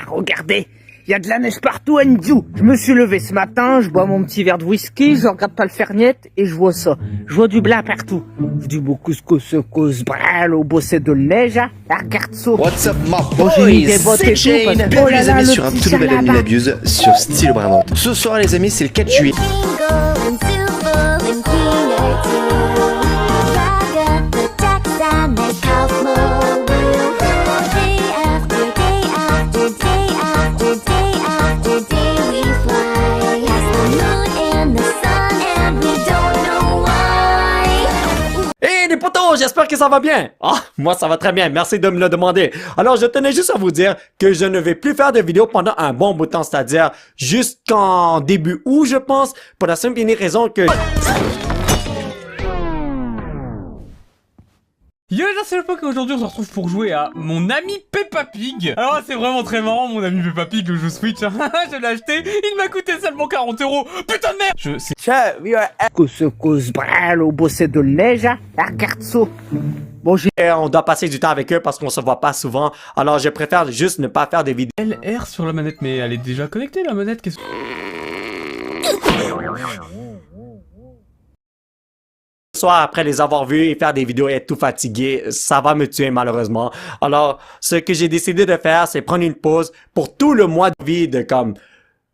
Regardez, il y a de la neige partout à Nzou. Je me suis levé ce matin, je bois mon petit verre de whisky, je regarde pas le ferniette et je vois ça. Je vois du blanc partout. Je dis beaucoup ce brel au bosset de neige, regarde ça. What's up, my Bon, j'ai mis des boys? bottes et C'est tout, parce Shane. que- Bienvenue oh là les là, amis le sur un petit tout nouvel chat Annie là-bas. Labuse sur Style Brandant. Ce soir les amis, c'est le 4 juillet. Hey les potos, j'espère que ça va bien. Ah, moi ça va très bien, merci de me le demander. Alors je tenais juste à vous dire que je ne vais plus faire de vidéos pendant un bon bout de temps, c'est-à-dire jusqu'en début août je pense, pour la simple et unique raison que... Yo les gens, c'est le Poké, aujourd'hui on se retrouve pour jouer à mon ami Peppa Pig. Alors c'est vraiment très marrant, mon ami Peppa Pig, le jeu Switch, je l'ai acheté, il m'a coûté seulement 40 €. Putain de merde. Ce brel au bosset de neige, regarde ça. Bon, j'ai... On doit passer du temps avec eux parce qu'on se voit pas souvent, alors je préfère juste ne pas faire des vidéos. LR sur la manette, mais elle est déjà connectée la manette, qu'est-ce que... Soit après les avoir vus et faire des vidéos et être tout fatigué, ça va me tuer malheureusement. Alors, ce que j'ai décidé de faire, c'est prendre une pause pour tout le mois de vie de comme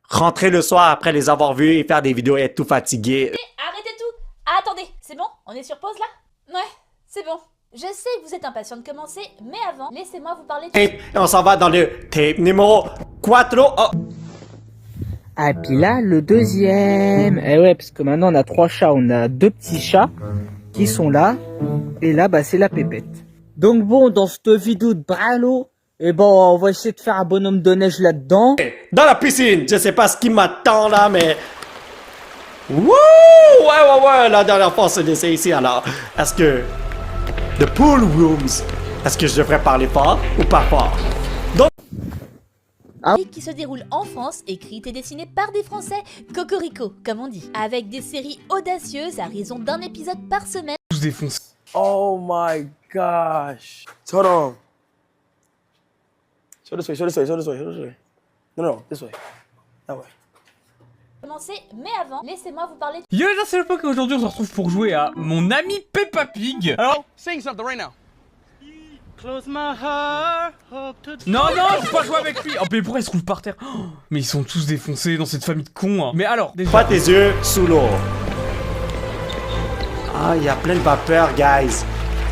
rentrer le soir après les avoir vus et faire des vidéos et être tout fatigué. Arrêtez tout. Ah, attendez, c'est bon? On est sur pause là? Ouais, c'est bon. Je sais que vous êtes impatient de commencer, mais avant, laissez-moi vous parler de... Et on s'en va dans le tape numéro 4. Oh. Ah, puis là, le deuxième. Eh ouais, parce que maintenant on a 3 chats. On a 2 petits chats qui sont là. Et là, bah, c'est la pépette. Donc bon, dans cette vidéo de Bralo, eh bon, on va essayer de faire un bonhomme de neige là-dedans. Dans la piscine, je sais pas ce qui m'attend là, mais... Wouh! Ouais, la dernière fois c'est ici, alors... Est-ce que... The pool rooms, est-ce que je devrais parler fort ou pas fort? Donc... qui se déroule en France, écrite et dessinée par des Français, cocorico, comme on dit. Avec des séries audacieuses à raison d'un épisode par semaine. Tous défoncés. Oh my gosh. Hold on. Show this way, show this way, show this way, show this way. No, this way. That way. Commencer, mais avant, laissez-moi vous parler de... Yo les gens, c'est le Poké, aujourd'hui on se retrouve pour jouer à mon ami Peppa Pig. Alors... Sing something right now. Close my heart, hope to... Non, je peux pas jouer avec lui. Oh, mais pourquoi il se roule par terre? Oh, mais ils sont tous défoncés dans cette famille de cons, hein. Mais alors, déjà... Pas tes yeux sous l'eau. Ah, il y a plein de vapeur, guys.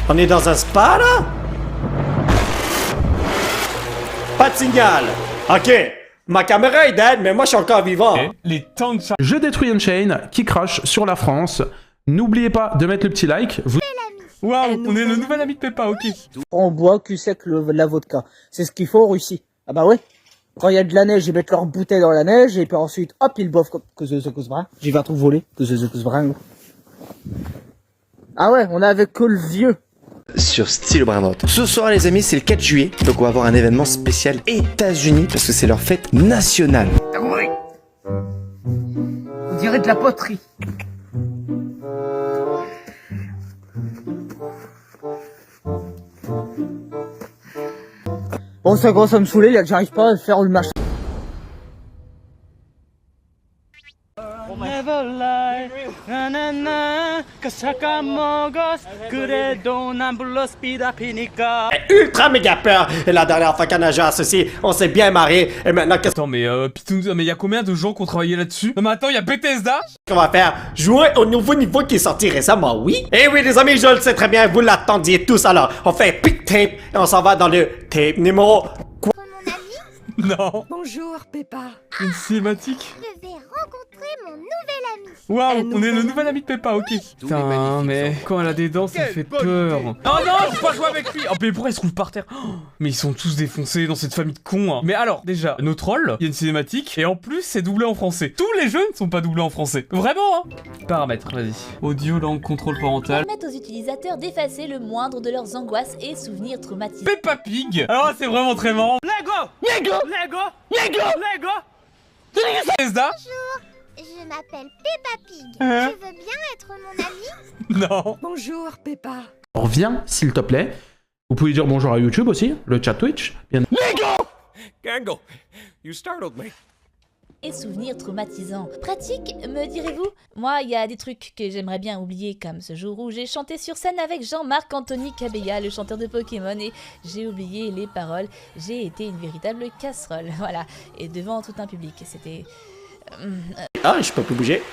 On est dans un spa, là? Pas de signal. OK. Ma caméra est dead, mais moi, je suis encore vivant. Les temps de charge... Je détruis Unchained qui crache sur la France. N'oubliez pas de mettre le petit like. Waouh, on est le nouvel ami de Peppa, ok. On boit cul sec la vodka. C'est ce qu'il faut en Russie. Ah bah ouais. Quand il y a de la neige, ils mettent leur bouteille dans la neige et puis ensuite, hop, ils boivent comme... J'ai vu un truc voler. Ah ouais, on est avec que le vieux. Sur Style Brandant. Ce soir les amis, c'est le 4 juillet. Donc on va avoir un événement spécial États-Unis parce que c'est leur fête nationale. On dirait de la poterie. Bon, ça commence à me saouler, là, que j'arrive pas à faire le machin. Never lie, na na na, kasaka mogos, 그래도 난 불러 speed up이니까. Ultra méga peur. Et la dernière fois qu'on a joué à ceci, on s'est bien marré. Et maintenant, qu'est-ce Attends, mais Pitoun, mais y a combien de gens qui ont travaillé là-dessus? Non mais attends, y a Bethesda? qu'on va faire? Jouer au nouveau niveau qui est sorti récemment, oui? Eh oui, les amis, je le sais très bien, vous l'attendiez tous. Alors, on fait pick tape et on s'en va dans le tape numéro... Non. Bonjour Peppa. Une cinématique. Je vais rencontrer mon nouvel ami. Waouh, on est le nouvel ami de Peppa, ok. Putain, mais quand elle a des dents, ça fait peur. Non, je peux pas jouer avec lui. Oh, mais pourquoi il se roule par terre? Oh, mais ils sont tous défoncés dans cette famille de cons, hein. Mais alors, déjà, nos trolls, il y a une cinématique, et en plus, c'est doublé en français. Tous les jeux ne sont pas doublés en français. Vraiment, hein. Paramètres, vas-y. Audio, langue, contrôle parental. Permettent aux utilisateurs d'effacer le moindre de leurs angoisses et souvenirs traumatisants. Peppa Pig. Alors, c'est vraiment très marrant. Lego. Bethesda. Je m'appelle Peppa Pig. Tu veux bien être mon ami? Non. Bonjour Peppa. Reviens, s'il te plaît. Vous pouvez dire bonjour à YouTube aussi, le chat Twitch. Bien... Gangle, you startled me. Et souvenirs traumatisants. Pratique, me direz-vous? Moi, il y a des trucs que j'aimerais bien oublier, comme ce jour où j'ai chanté sur scène avec Jean-Marc Anthony Cabella, le chanteur de Pokémon, et j'ai oublié les paroles. J'ai été une véritable casserole, voilà. Et devant tout un public, c'était... Ah, je peux plus bouger.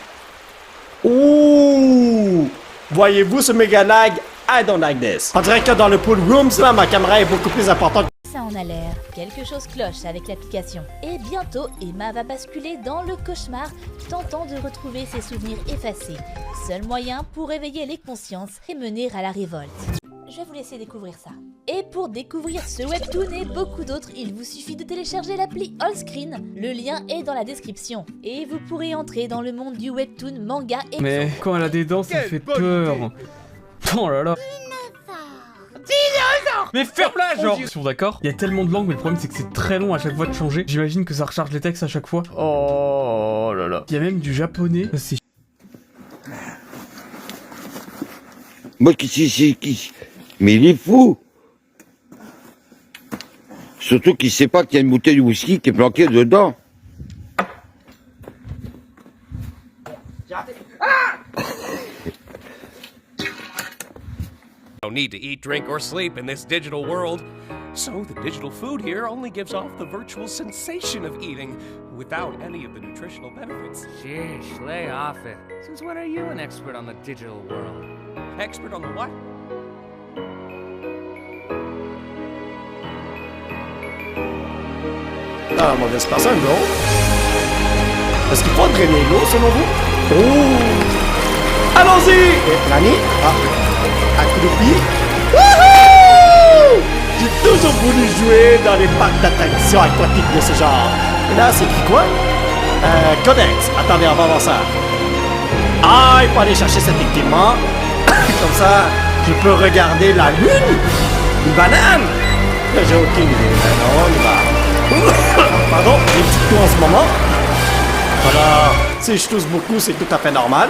Ouh! Voyez-vous ce méga lag? I don't like this. On dirait que dans le pool rooms, là, ma caméra est beaucoup plus importante. Ça en a l'air. Quelque chose cloche avec l'application. Et bientôt, Emma va basculer dans le cauchemar, tentant de retrouver ses souvenirs effacés. Seul moyen pour éveiller les consciences et mener à la révolte. Je vais vous laisser découvrir ça. Et pour découvrir ce webtoon et beaucoup d'autres, il vous suffit de télécharger l'appli Allscreen. Le lien est dans la description. Et vous pourrez entrer dans le monde du webtoon, manga et... Mais quand elle a des dents, ça fait peur. Oh là là. Mais ferme-la, genre. Ils sont d'accord. Il y a tellement de langues, mais le problème c'est que c'est très long à chaque fois de changer. J'imagine que ça recharge les textes à chaque fois. Oh là là. Il y a même du japonais. C'est... Moi mais il est fou. Surtout qu'il sait pas qu'il y a une bouteille de whisky qui est planquée dedans. No need to eat, drink, or sleep in this digital world. So the digital food here only gives off the virtual sensation of eating without any of the nutritional benefits. Sheesh, lay off it. Since when are you an expert on the digital world? Expert on the what? Ah, mauvaise personne, bro. Est-ce qu'il faut drainer l'eau, selon vous? Oh! Allons-y! Nani? Ah, à coup de pied. Wouhou! J'ai toujours voulu jouer dans les parcs d'attractions aquatiques de ce genre. Et là, c'est écrit quoi? Codex. Attendez, on va voir ça. Ah, il faut aller chercher cet équipement. Comme ça, je peux regarder la lune. Une banane. J'ai aucune idée. Non, on y va. Pardon, j'ai une petite toux en ce moment. Voilà, si je tousse beaucoup, c'est tout à fait normal.